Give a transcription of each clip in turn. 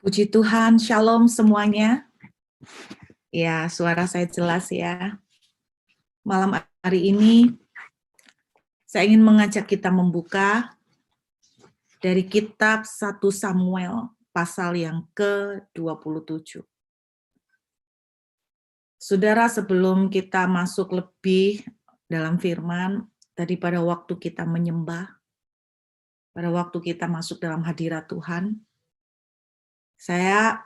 Puji Tuhan, shalom semuanya. Ya, suara saya jelas ya. Malam hari ini, saya ingin mengajak kita membuka dari kitab 1 Samuel, pasal yang ke-27. Saudara, sebelum kita masuk lebih dalam firman, tadi pada waktu kita menyembah, pada waktu kita masuk dalam hadirat Tuhan, saya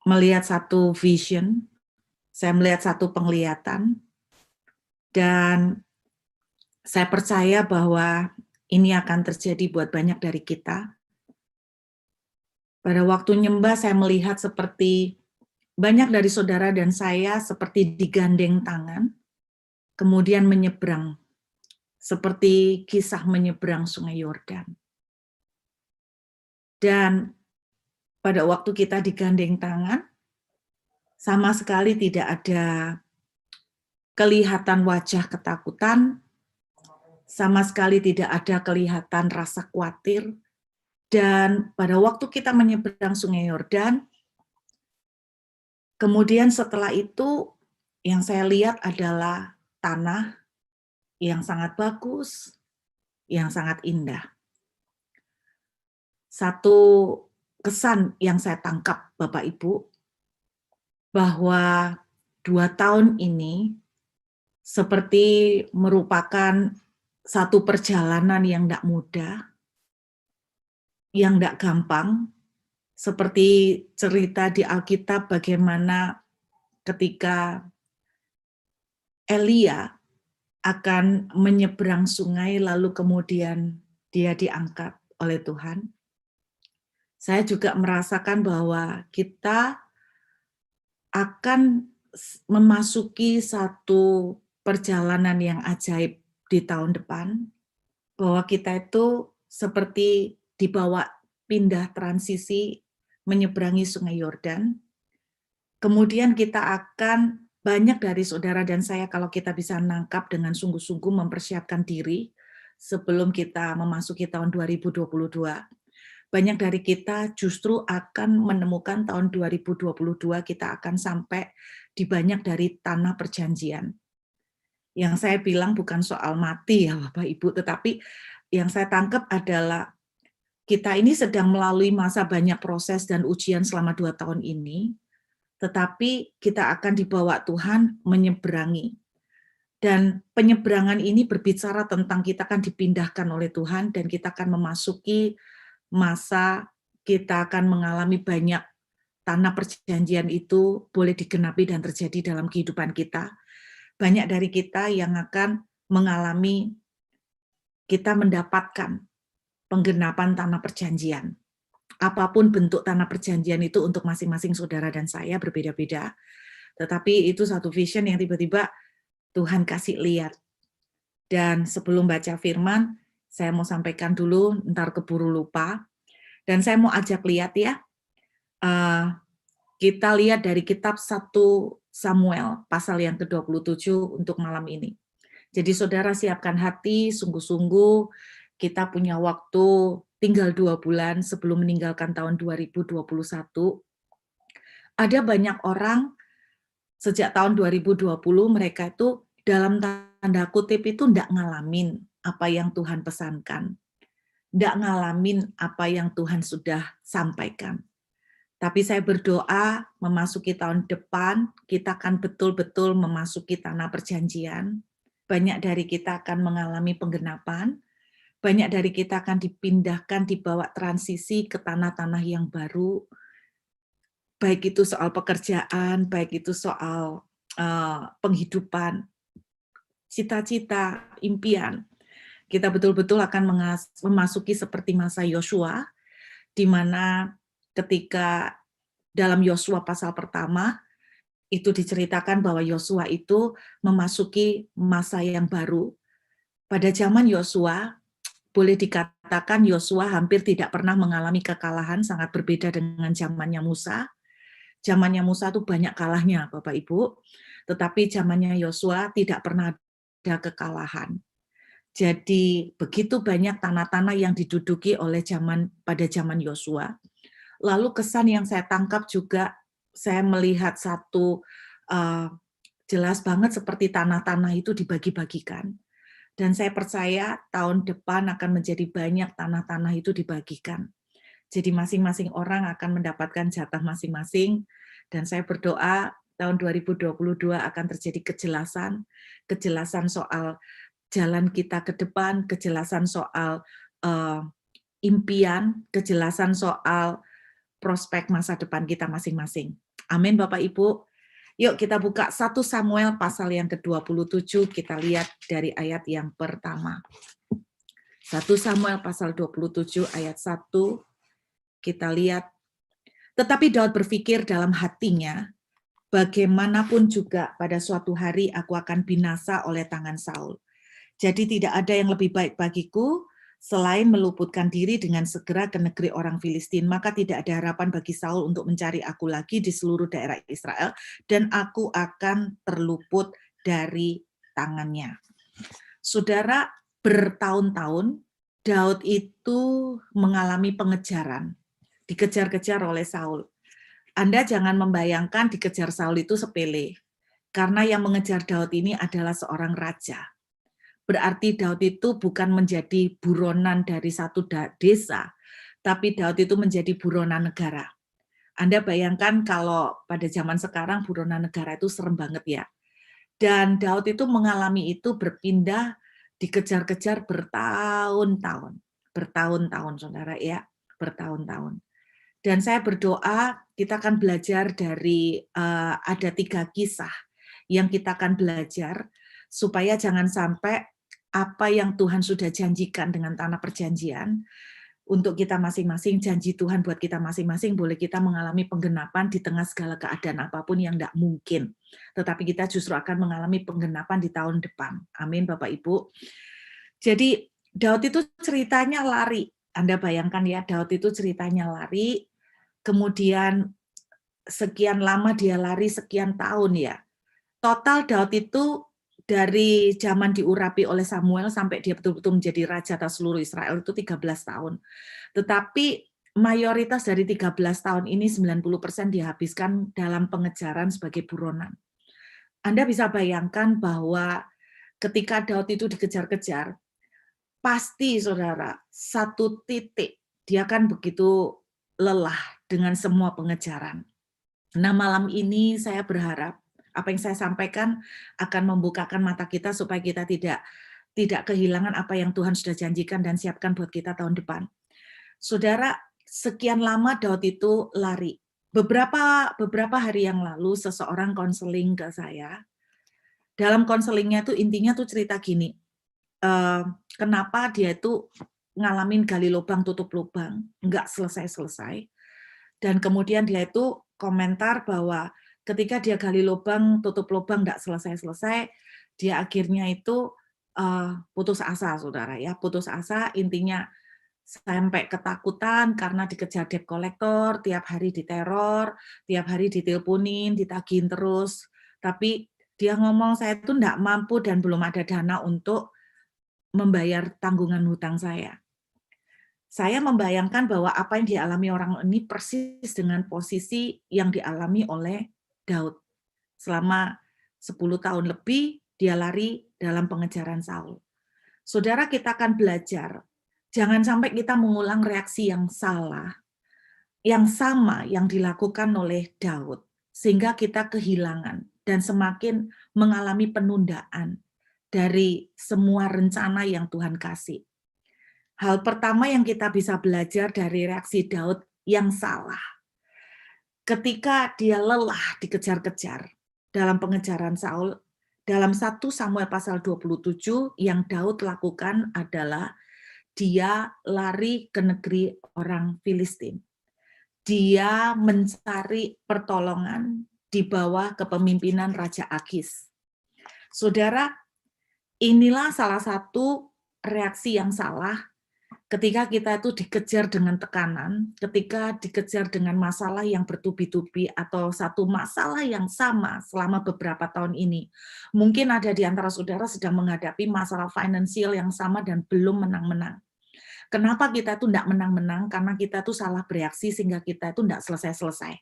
melihat satu vision, saya melihat satu penglihatan, dan saya percaya bahwa ini akan terjadi buat banyak dari kita. Pada waktu nyembah saya melihat seperti banyak dari saudara dan saya seperti digandeng tangan, kemudian menyeberang, seperti kisah menyeberang Sungai Yordan. Dan pada waktu kita digandeng tangan, sama sekali tidak ada kelihatan wajah ketakutan, sama sekali tidak ada kelihatan rasa khawatir. Dan pada waktu kita menyeberang Sungai Yordan, kemudian setelah itu yang saya lihat adalah tanah yang sangat bagus, yang sangat indah. Satu kesan yang saya tangkap Bapak Ibu, bahwa 2 tahun ini seperti merupakan satu perjalanan yang tidak mudah, yang tidak gampang, seperti cerita di Alkitab bagaimana ketika Elia akan menyeberang sungai lalu kemudian dia diangkat oleh Tuhan. Saya juga merasakan bahwa kita akan memasuki satu perjalanan yang ajaib di tahun depan, bahwa kita itu seperti dibawa pindah transisi menyeberangi Sungai Yordan. Kemudian kita akan, banyak dari saudara dan saya, kalau kita bisa nangkap dengan sungguh-sungguh mempersiapkan diri sebelum kita memasuki tahun 2022, banyak dari kita justru akan menemukan tahun 2022 kita akan sampai di banyak dari tanah perjanjian. Yang saya bilang bukan soal mati ya Bapak Ibu, tetapi yang saya tangkap adalah kita ini sedang melalui masa banyak proses dan ujian selama 2 tahun ini, tetapi kita akan dibawa Tuhan menyeberangi. Dan penyeberangan ini berbicara tentang kita akan dipindahkan oleh Tuhan dan kita akan memasuki masa kita akan mengalami banyak tanah perjanjian itu boleh digenapi dan terjadi dalam kehidupan kita. Banyak dari kita yang akan mengalami, kita mendapatkan penggenapan tanah perjanjian. Apapun bentuk tanah perjanjian itu untuk masing-masing saudara dan saya berbeda-beda. Tetapi itu satu vision yang tiba-tiba Tuhan kasih lihat. Dan sebelum baca firman, saya mau sampaikan dulu, ntar keburu lupa. Dan saya mau ajak lihat ya, kita lihat dari kitab 1 Samuel, pasal yang ke-27 untuk malam ini. Jadi saudara siapkan hati, sungguh-sungguh kita punya waktu tinggal 2 bulan sebelum meninggalkan tahun 2021. Ada banyak orang sejak tahun 2020 mereka itu dalam tanda kutip itu tidak ngalamin apa yang Tuhan pesankan. Tidak ngalamin apa yang Tuhan sudah sampaikan. Tapi saya berdoa memasuki tahun depan, kita akan betul-betul memasuki tanah perjanjian. Banyak dari kita akan mengalami penggenapan, banyak dari kita akan dipindahkan, dibawa transisi ke tanah-tanah yang baru, baik itu soal pekerjaan, baik itu soal penghidupan, cita-cita, impian. Kita betul-betul akan memasuki seperti masa Yosua, di mana ketika dalam Yosua pasal pertama, itu diceritakan bahwa Yosua itu memasuki masa yang baru. Pada zaman Yosua, boleh dikatakan Yosua hampir tidak pernah mengalami kekalahan, sangat berbeda dengan zamannya Musa. Zamannya Musa itu banyak kalahnya, Bapak Ibu. Tetapi zamannya Yosua tidak pernah ada kekalahan. Jadi begitu banyak tanah-tanah yang diduduki oleh pada zaman Yosua. Lalu kesan yang saya tangkap juga, saya melihat satu, jelas banget seperti tanah-tanah itu dibagi-bagikan. Dan saya percaya tahun depan akan menjadi banyak tanah-tanah itu dibagikan. Jadi masing-masing orang akan mendapatkan jatah masing-masing, dan saya berdoa tahun 2022 akan terjadi kejelasan, kejelasan soal jalan kita ke depan, kejelasan soal impian, kejelasan soal prospek masa depan kita masing-masing. Amin Bapak Ibu. Yuk kita buka 1 Samuel pasal yang ke-27, kita lihat dari ayat yang pertama. 1 Samuel pasal 27 ayat 1, kita lihat. Tetapi Daud berpikir dalam hatinya, bagaimanapun juga pada suatu hari aku akan binasa oleh tangan Saul. Jadi tidak ada yang lebih baik bagiku selain meluputkan diri dengan segera ke negeri orang Filistin, maka tidak ada harapan bagi Saul untuk mencari aku lagi di seluruh daerah Israel, dan aku akan terluput dari tangannya. Saudara, bertahun-tahun Daud itu mengalami pengejaran, dikejar-kejar oleh Saul. Anda jangan membayangkan dikejar Saul itu sepele, karena yang mengejar Daud ini adalah seorang raja. Berarti Daud itu bukan menjadi buronan dari satu desa, tapi Daud itu menjadi buronan negara. Anda bayangkan kalau pada zaman sekarang buronan negara itu serem banget ya. Dan Daud itu mengalami itu, berpindah, dikejar-kejar bertahun-tahun. Bertahun-tahun, saudara ya, bertahun-tahun. Dan saya berdoa kita akan belajar dari ada 3 kisah yang kita akan belajar, supaya jangan sampai apa yang Tuhan sudah janjikan dengan tanah perjanjian, untuk kita masing-masing, janji Tuhan buat kita masing-masing, boleh kita mengalami penggenapan di tengah segala keadaan apapun yang tidak mungkin. Tetapi kita justru akan mengalami penggenapan di tahun depan. Amin Bapak Ibu. Jadi Daud itu ceritanya lari. Anda bayangkan ya, Daud itu ceritanya lari, kemudian sekian lama dia lari, sekian tahun ya. Total Daud itu dari zaman diurapi oleh Samuel sampai dia betul-betul menjadi raja atas seluruh Israel itu 13 tahun. Tetapi mayoritas dari 13 tahun ini 90% dihabiskan dalam pengejaran sebagai buronan. Anda bisa bayangkan bahwa ketika Daud itu dikejar-kejar, pasti saudara, satu titik dia kan begitu lelah dengan semua pengejaran. Nah, malam ini saya berharap apa yang saya sampaikan akan membukakan mata kita supaya kita tidak kehilangan apa yang Tuhan sudah janjikan dan siapkan buat kita tahun depan. Saudara, sekian lama Daud itu lari. Beberapa hari yang lalu seseorang konseling ke saya. Dalam konselingnya itu intinya tuh cerita gini, kenapa dia itu ngalamin gali lubang tutup lubang, nggak selesai-selesai. Dan kemudian dia itu komentar bahwa ketika dia gali lubang, tutup lubang, nggak selesai-selesai, dia akhirnya itu putus asa, saudara ya. Putus asa intinya sampai ketakutan karena dikejar debt collector, tiap hari diteror, tiap hari diteleponin, ditagihin terus. Tapi dia ngomong, saya itu nggak mampu dan belum ada dana untuk membayar tanggungan hutang saya. Saya membayangkan bahwa apa yang dialami orang ini persis dengan posisi yang dialami oleh Daud. Selama 10 tahun lebih dia lari dalam pengejaran Saul. Saudara, kita akan belajar, jangan sampai kita mengulang reaksi yang salah, yang sama yang dilakukan oleh Daud, sehingga kita kehilangan dan semakin mengalami penundaan dari semua rencana yang Tuhan kasih. Hal pertama yang kita bisa belajar dari reaksi Daud yang salah. Ketika dia lelah dikejar-kejar dalam pengejaran Saul, dalam 1 Samuel pasal 27 yang Daud lakukan adalah dia lari ke negeri orang Filistin. Dia mencari pertolongan di bawah kepemimpinan Raja Akis. Saudara, inilah salah satu reaksi yang salah ketika kita itu dikejar dengan tekanan, ketika dikejar dengan masalah yang bertubi-tubi atau satu masalah yang sama selama beberapa tahun ini. Mungkin ada di antara saudara sedang menghadapi masalah finansial yang sama dan belum menang-menang. Kenapa kita itu tidak menang-menang? Karena kita itu salah bereaksi sehingga kita itu tidak selesai-selesai.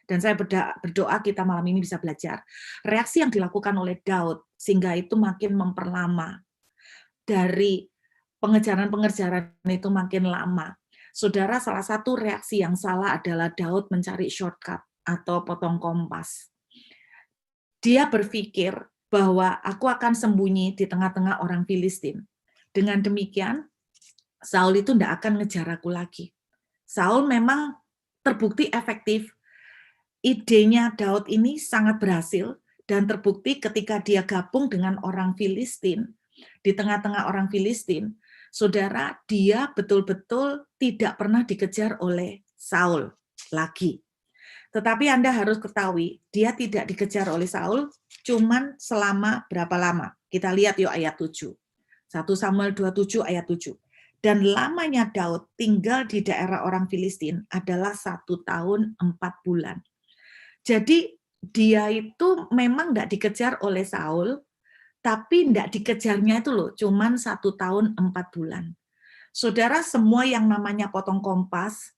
Dan saya berdoa kita malam ini bisa belajar. Reaksi yang dilakukan oleh Daud sehingga itu makin memperlama. Dari pengejaran-pengejaran itu makin lama. Saudara, salah satu reaksi yang salah adalah Daud mencari shortcut atau potong kompas. Dia berpikir bahwa aku akan sembunyi di tengah-tengah orang Filistin. Dengan demikian, Saul itu tidak akan ngejar aku lagi. Saul memang terbukti efektif. Idenya Daud ini sangat berhasil dan terbukti ketika dia gabung dengan orang Filistin. Di tengah-tengah orang Filistin, saudara, dia betul-betul tidak pernah dikejar oleh Saul lagi. Tetapi Anda harus ketahui, dia tidak dikejar oleh Saul cuman selama berapa lama? Kita lihat yuk ayat 7. 1 Samuel 27 ayat 7. Dan lamanya Daud tinggal di daerah orang Filistin adalah 1 tahun 4 bulan. Jadi dia itu memang tidak dikejar oleh Saul, tapi tidak dikejarnya itu loh, cuman 1 tahun 4 bulan. Saudara, semua yang namanya potong kompas,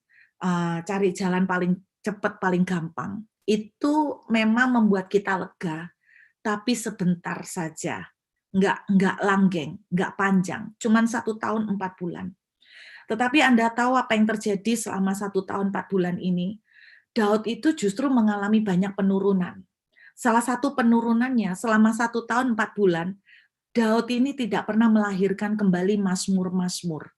cari jalan paling cepat, paling gampang, itu memang membuat kita lega, tapi sebentar saja. Nggak langgeng, nggak panjang, cuman 1 tahun 4 bulan. Tetapi Anda tahu apa yang terjadi selama 1 tahun 4 bulan ini? Daud itu justru mengalami banyak penurunan. Salah satu penurunannya selama 1 tahun 4 bulan, Daud ini tidak pernah melahirkan kembali mazmur-mazmur.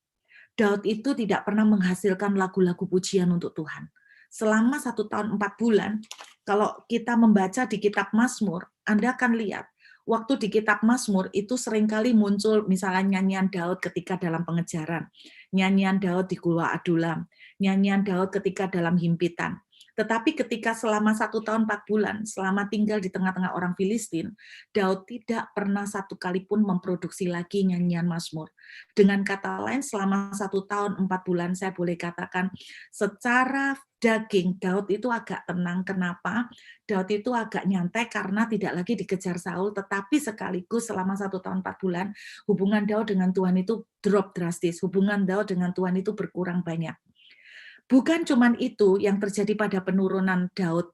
Daud itu tidak pernah menghasilkan lagu-lagu pujian untuk Tuhan. Selama 1 tahun 4 bulan, kalau kita membaca di kitab Mazmur, Anda akan lihat, waktu di kitab Mazmur itu seringkali muncul misalnya nyanyian Daud ketika dalam pengejaran, nyanyian Daud di Gua Adulam, nyanyian Daud ketika dalam himpitan. Tetapi ketika selama 1 tahun 4 bulan, selama tinggal di tengah-tengah orang Filistin, Daud tidak pernah satu kali pun memproduksi lagi nyanyian Mazmur. Dengan kata lain, selama 1 tahun 4 bulan, saya boleh katakan secara daging, Daud itu agak tenang. Kenapa? Daud itu agak nyantai karena tidak lagi dikejar Saul, tetapi sekaligus selama 1 tahun 4 bulan, hubungan Daud dengan Tuhan itu drop drastis. Hubungan Daud dengan Tuhan itu berkurang banyak. Bukan cuma itu yang terjadi pada penurunan Daud,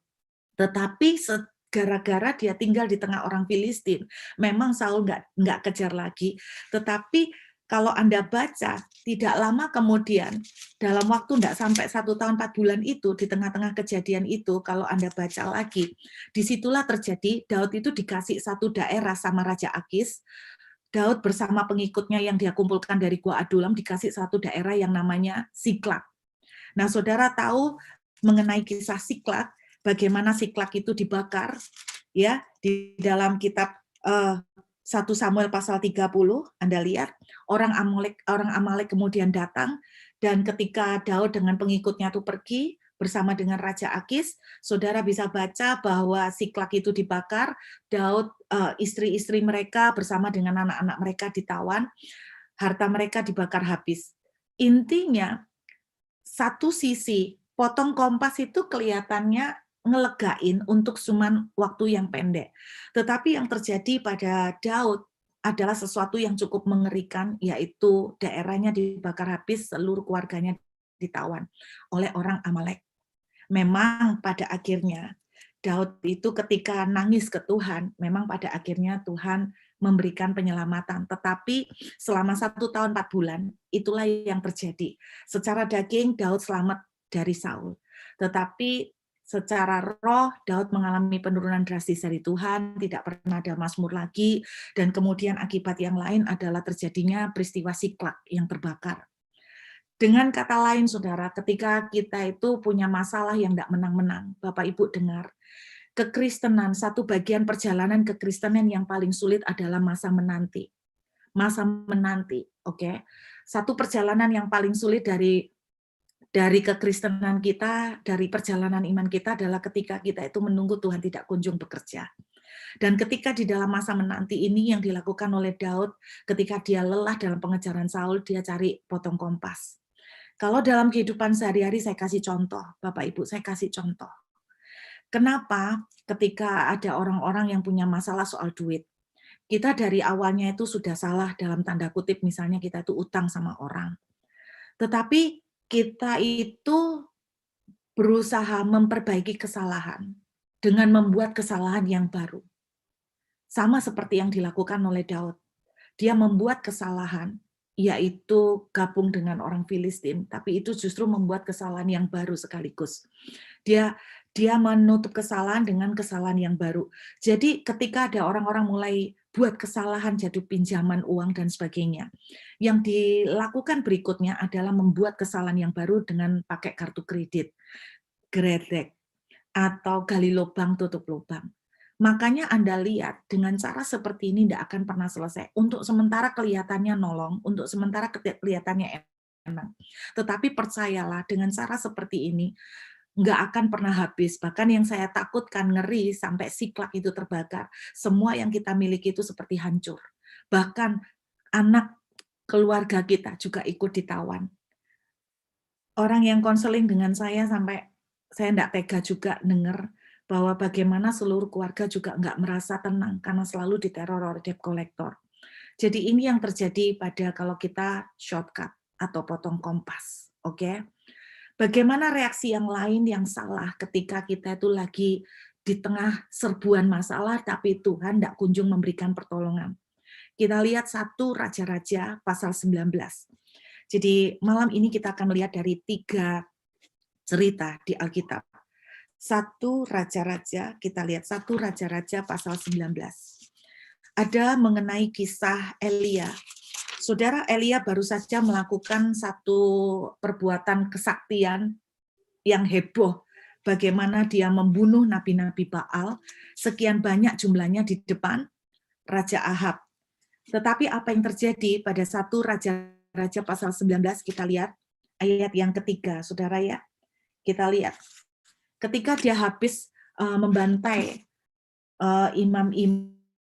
tetapi gara-gara dia tinggal di tengah orang Filistin, memang Saul nggak kejar lagi. Tetapi kalau Anda baca, tidak lama kemudian, dalam waktu nggak sampai 1 tahun 4 bulan itu, di tengah-tengah kejadian itu, kalau Anda baca lagi, disitulah terjadi Daud itu dikasih satu daerah sama Raja Akis. Daud bersama pengikutnya yang dia kumpulkan dari Gua Adulam dikasih satu daerah yang namanya Siklag. Nah, saudara tahu mengenai kisah Siklag, bagaimana Siklag itu dibakar, ya di dalam kitab 1 Samuel pasal 30, Anda lihat orang Amalek kemudian datang, dan ketika Daud dengan pengikutnya itu pergi bersama dengan Raja Akis, saudara bisa baca bahwa Siklag itu dibakar, Daud istri-istri mereka bersama dengan anak-anak mereka ditawan, harta mereka dibakar habis. Intinya satu sisi, potong kompas itu kelihatannya ngelegain untuk cuman waktu yang pendek. Tetapi yang terjadi pada Daud adalah sesuatu yang cukup mengerikan, yaitu daerahnya dibakar habis, seluruh keluarganya ditawan oleh orang Amalek. Memang pada akhirnya, Daud itu ketika nangis ke Tuhan, memang pada akhirnya Tuhan memberikan penyelamatan. Tetapi selama 1 tahun 4 bulan, itulah yang terjadi. Secara daging, Daud selamat dari Saul. Tetapi secara roh, Daud mengalami penurunan drastis dari Tuhan, tidak pernah ada mazmur lagi, dan kemudian akibat yang lain adalah terjadinya peristiwa Siklag yang terbakar. Dengan kata lain, saudara, ketika kita itu punya masalah yang tidak menang-menang, Bapak Ibu dengar, kekristenan, satu bagian perjalanan kekristenan yang paling sulit adalah masa menanti. Masa menanti, oke? Satu perjalanan yang paling sulit dari kekristenan kita, dari perjalanan iman kita adalah ketika kita itu menunggu Tuhan tidak kunjung bekerja. Dan ketika di dalam masa menanti ini yang dilakukan oleh Daud, ketika dia lelah dalam pengejaran Saul, dia cari potong kompas. Kalau dalam kehidupan sehari-hari saya kasih contoh, Bapak Ibu, saya kasih contoh. Kenapa ketika ada orang-orang yang punya masalah soal duit, kita dari awalnya itu sudah salah dalam tanda kutip, misalnya kita itu utang sama orang. Tetapi kita itu berusaha memperbaiki kesalahan dengan membuat kesalahan yang baru. Sama seperti yang dilakukan oleh Daud. Dia membuat kesalahan, yaitu gabung dengan orang Filistin, tapi itu justru membuat kesalahan yang baru sekaligus. Dia dia menutup kesalahan dengan kesalahan yang baru. Jadi ketika ada orang-orang mulai buat kesalahan, jatuh pinjaman uang dan sebagainya, yang dilakukan berikutnya adalah membuat kesalahan yang baru dengan pakai kartu kredit, gredek, atau gali lubang, tutup lubang. Makanya Anda lihat dengan cara seperti ini tidak akan pernah selesai. Untuk sementara kelihatannya nolong, untuk sementara kelihatannya enak. Tetapi percayalah dengan cara seperti ini nggak akan pernah habis. Bahkan yang saya takutkan, ngeri sampai siklak itu terbakar. Semua yang kita miliki itu seperti hancur. Bahkan anak keluarga kita juga ikut ditawan. Orang yang konseling dengan saya sampai saya nggak tega juga dengar bahwa bagaimana seluruh keluarga juga nggak merasa tenang karena selalu diteror oleh debt collector. Jadi ini yang terjadi pada kalau kita shortcut atau potong kompas, oke? Bagaimana reaksi yang lain yang salah ketika kita itu lagi di tengah serbuan masalah tapi Tuhan tidak kunjung memberikan pertolongan. Kita lihat 1 Raja-Raja pasal 19. Jadi malam ini kita akan melihat dari 3 cerita di Alkitab. 1 Raja-Raja, kita lihat 1 Raja-Raja pasal 19. Ada mengenai kisah Elia. Saudara, Elia baru saja melakukan satu perbuatan kesaktian yang heboh. Bagaimana dia membunuh nabi-nabi Baal, sekian banyak jumlahnya di depan Raja Ahab. Tetapi apa yang terjadi pada 1 Raja-Raja pasal 19, kita lihat ayat yang ketiga, saudara ya. Kita lihat. Ketika dia habis membantai imam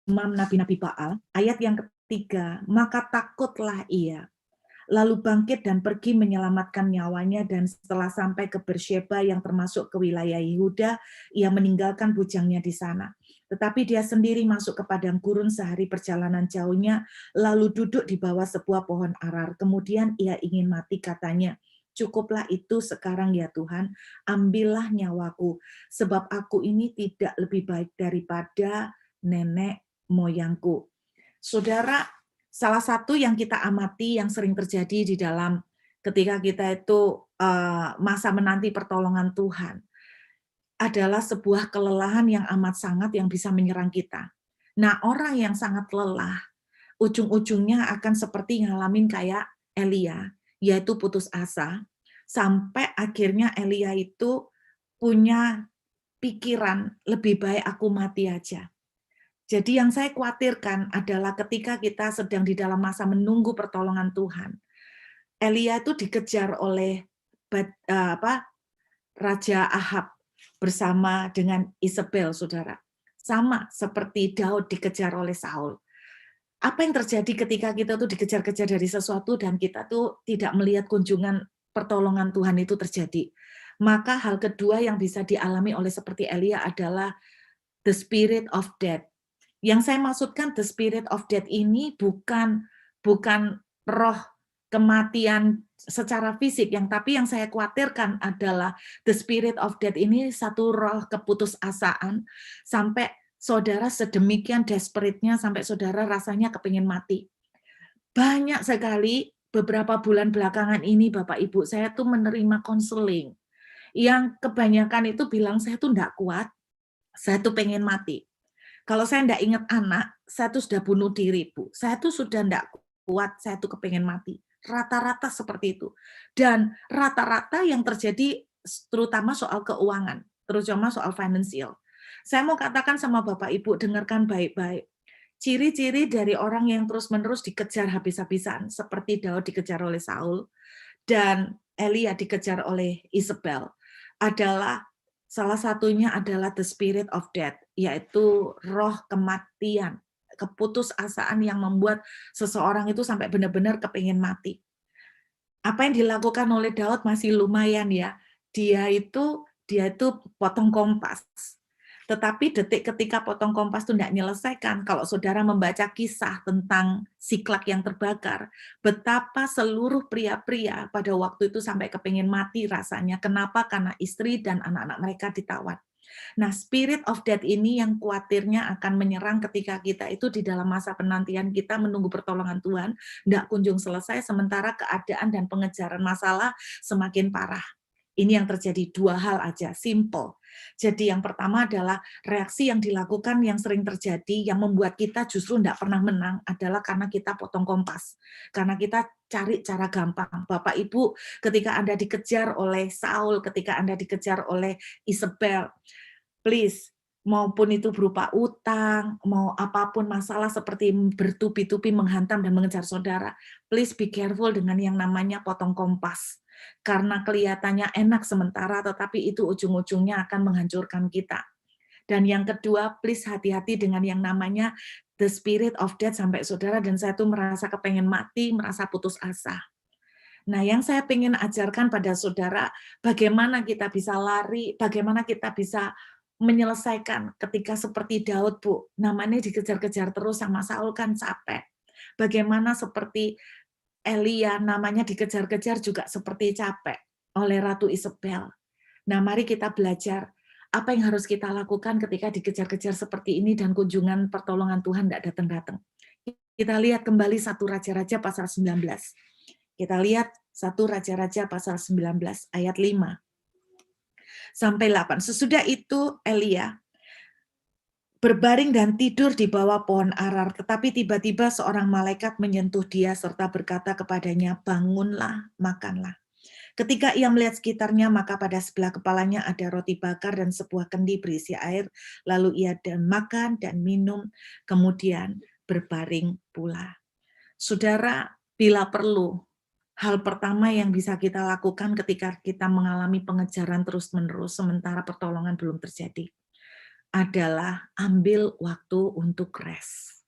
nabi-nabi Baal, ayat yang ketiga, maka takutlah ia, lalu bangkit dan pergi menyelamatkan nyawanya, dan setelah sampai ke Bersheba yang termasuk ke wilayah Yehuda, ia meninggalkan bujangnya di sana. Tetapi dia sendiri masuk ke padang gurun sehari perjalanan jauhnya, lalu duduk di bawah sebuah pohon arar. Kemudian ia ingin mati, katanya, cukuplah itu sekarang ya Tuhan, ambillah nyawaku, sebab aku ini tidak lebih baik daripada nenek moyangku. Saudara, salah satu yang kita amati yang sering terjadi di dalam ketika kita itu masa menanti pertolongan Tuhan adalah sebuah kelelahan yang amat sangat yang bisa menyerang kita. Nah, orang yang sangat lelah, ujung-ujungnya akan seperti ngalamin kayak Elia, yaitu putus asa, sampai akhirnya Elia itu punya pikiran, lebih baik aku mati aja. Jadi yang saya khawatirkan adalah ketika kita sedang di dalam masa menunggu pertolongan Tuhan, Elia itu dikejar oleh Raja Ahab bersama dengan Isabel, saudara. Sama seperti Daud dikejar oleh Saul. Apa yang terjadi ketika kita tuh dikejar-kejar dari sesuatu dan kita tuh tidak melihat kunjungan pertolongan Tuhan itu terjadi? Maka hal kedua yang bisa dialami oleh seperti Elia adalah the spirit of death. Yang saya maksudkan the spirit of death ini bukan roh kematian secara fisik, tapi yang saya khawatirkan adalah the spirit of death ini satu roh keputusasaan sampai saudara sedemikian desperate-nya sampai saudara rasanya kepingin mati. Banyak sekali beberapa bulan belakangan ini Bapak Ibu saya tuh menerima konseling yang kebanyakan itu bilang saya tuh enggak kuat, saya tuh pengen mati. Kalau saya enggak ingat anak, saya tuh sudah bunuh diri, Bu. Saya tuh sudah enggak kuat, saya tuh kepengen mati. Rata-rata seperti itu. Dan rata-rata yang terjadi terutama soal keuangan, terutama soal financial. Saya mau katakan sama Bapak Ibu, dengarkan baik-baik. Ciri-ciri dari orang yang terus-menerus dikejar habis-habisan, seperti Daud dikejar oleh Saul, dan Elia dikejar oleh Isabel, adalah salah satunya adalah the spirit of death, yaitu roh kematian, keputusasaan yang membuat seseorang itu sampai benar-benar kepingin mati. Apa yang dilakukan oleh Daud masih lumayan ya. Dia itu potong kompas. Tetapi detik ketika potong kompas itu tidak menyelesaikan, kalau saudara membaca kisah tentang Siklak yang terbakar, betapa seluruh pria-pria pada waktu itu sampai kepingin mati rasanya. Kenapa? Karena istri dan anak-anak mereka ditawan. Nah, spirit of death ini yang khawatirnya akan menyerang ketika kita itu di dalam masa penantian kita menunggu pertolongan Tuhan, tidak kunjung selesai, sementara keadaan dan pengejaran masalah semakin parah. Ini yang terjadi, dua hal aja, simple. Jadi yang pertama adalah reaksi yang dilakukan yang sering terjadi, yang membuat kita justru tidak pernah menang, adalah karena kita potong kompas. Karena kita cari cara gampang. Bapak Ibu, ketika Anda dikejar oleh Saul, ketika Anda dikejar oleh Isabel, please, maupun itu berupa utang, mau apapun masalah seperti bertubi-tubi menghantam dan mengejar saudara, please be careful dengan yang namanya potong kompas. Karena kelihatannya enak sementara, tetapi itu ujung-ujungnya akan menghancurkan kita. Dan yang kedua, please hati-hati dengan yang namanya the spirit of death sampai saudara dan saya tuh merasa kepengen mati, merasa putus asa. Nah, yang saya ingin ajarkan pada saudara, bagaimana kita bisa lari, bagaimana kita bisa menyelesaikan ketika seperti Daud, Bu. Namanya dikejar-kejar terus sama Saul kan capek. Bagaimana seperti Elia, namanya dikejar-kejar juga seperti capek oleh Ratu Isabel. Nah, mari kita belajar apa yang harus kita lakukan ketika dikejar-kejar seperti ini dan kunjungan pertolongan Tuhan tidak datang-datang. Kita lihat kembali 1 Raja-Raja pasal 19. Kita lihat 1 Raja-Raja pasal 19 ayat 5 sampai 8. Sesudah itu Elia berbaring dan tidur di bawah pohon arar, tetapi tiba-tiba seorang malaikat menyentuh dia serta berkata kepadanya, "Bangunlah, makanlah." Ketika ia melihat sekitarnya, maka pada sebelah kepalanya ada roti bakar dan sebuah kendi berisi air. Lalu ia dan makan dan minum, kemudian berbaring pula. Saudara, bila perlu, hal pertama yang bisa kita lakukan ketika kita mengalami pengejaran terus-menerus sementara pertolongan belum terjadi adalah ambil waktu untuk rest.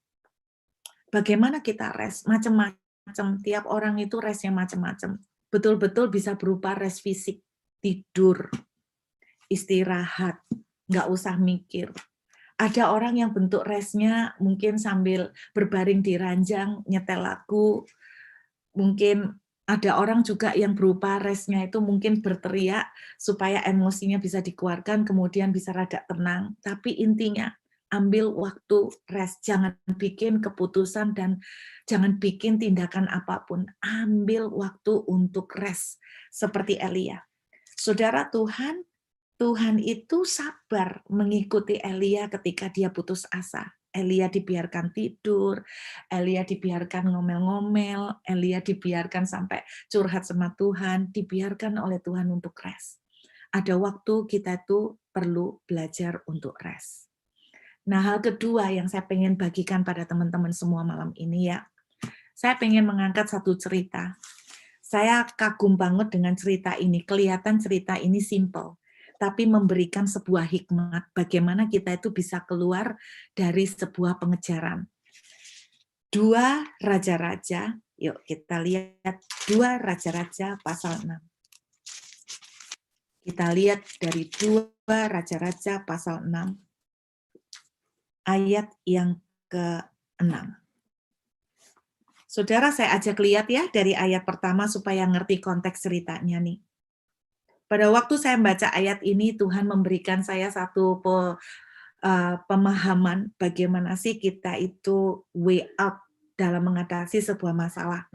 Bagaimana kita rest? Macam-macam. Tiap orang itu restnya macam-macam. Betul-betul bisa berupa rest fisik, tidur, istirahat, nggak usah mikir. Ada orang yang bentuk restnya mungkin sambil berbaring di ranjang, nyetel lagu. Mungkin ada orang juga yang berupa restnya itu mungkin berteriak supaya emosinya bisa dikeluarkan, kemudian bisa rada tenang. Tapi intinya, ambil waktu rest. Jangan bikin keputusan dan jangan bikin tindakan apapun. Ambil waktu untuk rest, seperti Elia. Saudara, Tuhan itu sabar mengikuti Elia ketika dia putus asa. Elia dibiarkan tidur, Elia dibiarkan ngomel-ngomel, Elia dibiarkan sampai curhat sama Tuhan, dibiarkan oleh Tuhan untuk rest. Ada waktu kita itu perlu belajar untuk rest. Nah, hal kedua yang saya pengen bagikan pada teman-teman semua malam ini ya, saya pengen mengangkat satu cerita. Saya kagum banget dengan cerita ini, kelihatan cerita ini simple, tapi memberikan sebuah hikmat bagaimana kita itu bisa keluar dari sebuah pengejaran. 2 Raja-Raja, yuk kita lihat 2 Raja-Raja pasal 6. Kita lihat dari 2 Raja-Raja pasal 6, ayat yang ke-6. Saudara, saya ajak lihat ya dari ayat pertama supaya ngerti konteks ceritanya nih. Pada waktu saya membaca ayat ini, Tuhan memberikan saya satu pemahaman bagaimana sih kita itu way out dalam mengatasi sebuah masalah.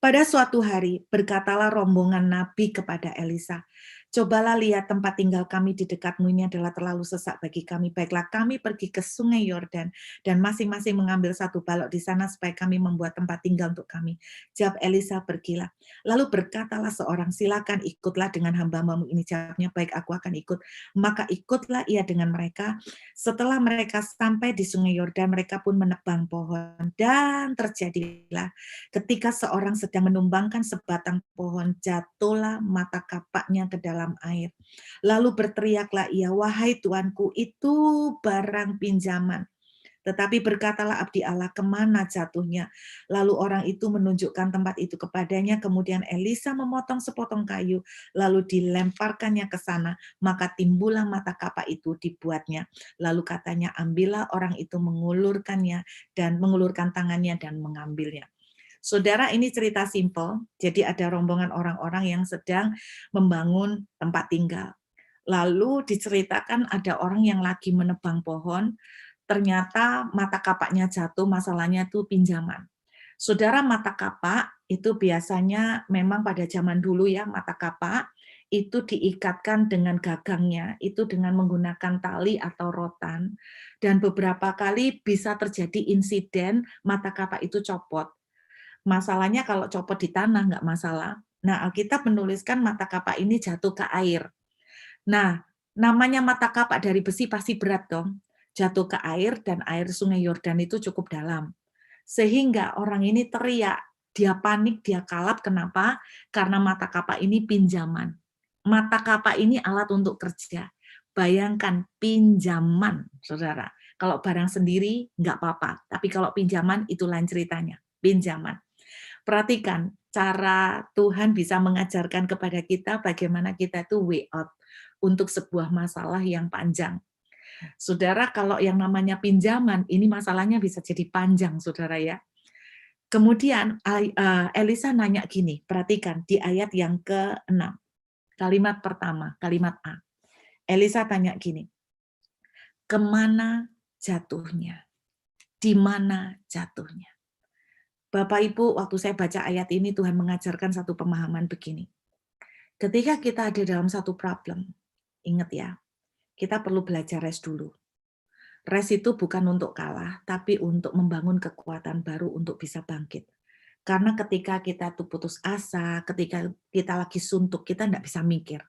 Pada suatu hari, berkatalah rombongan Nabi kepada Elisa, "Cobalah lihat tempat tinggal kami di dekatmu ini adalah terlalu sesak bagi kami. Baiklah kami pergi ke sungai Yordan dan masing-masing mengambil satu balok di sana supaya kami membuat tempat tinggal untuk kami." Jawab Elisa, "Pergilah." Lalu berkatalah seorang, "Silakan ikutlah dengan hamba-hambamu ini." Jawabnya, "Baik, aku akan ikut." Maka ikutlah ia dengan mereka. Setelah mereka sampai di sungai Yordan, mereka pun menebang pohon. Dan terjadilah ketika seorang sedang menumbangkan sebatang pohon, jatuhlah mata kapaknya ke dalam air. Lalu berteriaklah ia, "Wahai Tuanku, itu barang pinjaman." Tetapi berkatalah abdi Allah, kemana jatuhnya? Lalu orang itu menunjukkan tempat itu kepadanya, kemudian Elisa memotong sepotong kayu, lalu dilemparkannya ke sana, maka timbullah mata kapak itu dibuatnya. Lalu katanya, ambillah orang itu mengulurkannya dan mengulurkan tangannya dan mengambilnya. Saudara, ini cerita simpel. Jadi ada rombongan orang-orang yang sedang membangun tempat tinggal. Lalu diceritakan ada orang yang lagi menebang pohon, ternyata mata kapaknya jatuh, masalahnya itu pinjaman. Saudara, mata kapak itu biasanya memang pada zaman dulu ya, mata kapak itu diikatkan dengan gagangnya, itu dengan menggunakan tali atau rotan, dan beberapa kali bisa terjadi insiden mata kapak itu copot. Masalahnya kalau copot di tanah nggak masalah. Nah, Alkitab menuliskan mata kapak ini jatuh ke air. Nah, namanya mata kapak dari besi pasti berat dong. Jatuh ke air dan air sungai Yordan itu cukup dalam. Sehingga orang ini teriak, dia panik, dia kalap. Kenapa? Karena mata kapak ini pinjaman. Mata kapak ini alat untuk kerja. Bayangkan pinjaman, saudara. Kalau barang sendiri nggak apa-apa, tapi kalau pinjaman itu lain ceritanya. Pinjaman. Perhatikan cara Tuhan bisa mengajarkan kepada kita bagaimana kita itu way out untuk sebuah masalah yang panjang. Saudara, kalau yang namanya pinjaman, ini masalahnya bisa jadi panjang, saudara ya. Kemudian Elisa nanya gini, perhatikan di ayat yang ke-6, kalimat pertama, kalimat A. Elisa tanya gini, kemana jatuhnya? Di mana jatuhnya? Bapak Ibu, waktu saya baca ayat ini, Tuhan mengajarkan satu pemahaman begini. Ketika kita ada dalam satu problem, ingat ya, kita perlu belajar rest dulu. Rest itu bukan untuk kalah, tapi untuk membangun kekuatan baru untuk bisa bangkit. Karena ketika kita tuh putus asa, ketika kita lagi suntuk, kita nggak bisa mikir.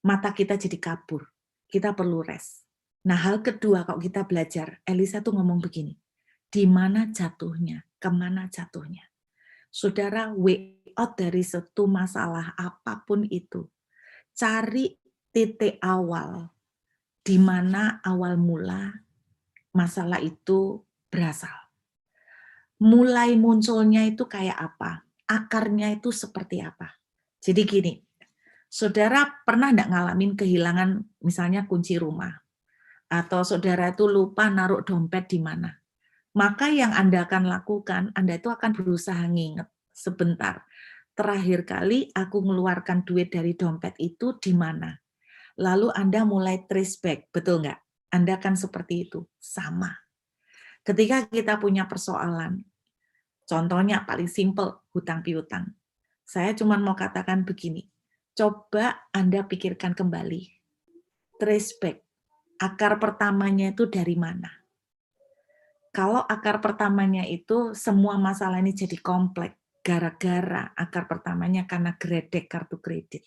Mata kita jadi kabur. Kita perlu rest. Nah, hal kedua kalau kita belajar, Elisa tuh ngomong begini, di mana jatuhnya, kemana jatuhnya. Saudara, way out dari satu masalah apapun itu. Cari titik awal, di mana awal mula masalah itu berasal. Mulai munculnya itu kayak apa? Akarnya itu seperti apa? Jadi gini, saudara pernah nggak ngalamin kehilangan misalnya kunci rumah? Atau saudara itu lupa naruh dompet di mana? Maka yang Anda akan lakukan, Anda itu akan berusaha nginget sebentar. Terakhir kali aku mengeluarkan duit dari dompet itu di mana? Lalu Anda mulai trace back, betul nggak? Anda akan seperti itu, sama. Ketika kita punya persoalan, contohnya paling simple, hutang piutang. Saya cuma mau katakan begini, coba Anda pikirkan kembali, trace back, akar pertamanya itu dari mana? Kalau akar pertamanya itu semua masalah ini jadi kompleks, gara-gara akar pertamanya karena gredek kartu kredit,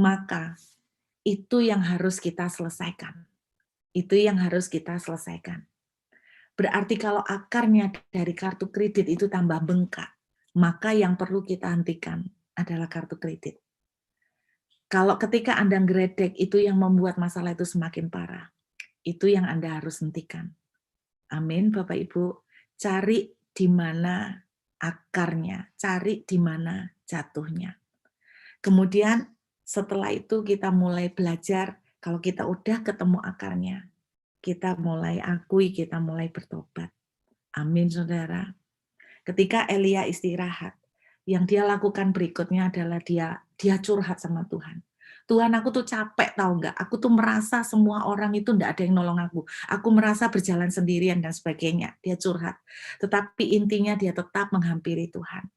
maka itu yang harus kita selesaikan. Itu yang harus kita selesaikan. Berarti kalau akarnya dari kartu kredit itu tambah bengkak, maka yang perlu kita hentikan adalah kartu kredit. Kalau ketika Anda gredek itu yang membuat masalah itu semakin parah, itu yang Anda harus hentikan. Amin, Bapak Ibu. Cari di mana akarnya, cari di mana jatuhnya. Kemudian setelah itu kita mulai belajar, kalau kita udah ketemu akarnya, kita mulai akui, kita mulai bertobat. Amin, saudara. Ketika Elia istirahat, yang dia lakukan berikutnya adalah dia curhat sama Tuhan. Tuhan, aku tuh capek, tahu nggak? Aku tuh merasa semua orang itu nggak ada yang nolong aku. Aku merasa berjalan sendirian dan sebagainya. Dia curhat. Tetapi intinya dia tetap menghampiri Tuhan.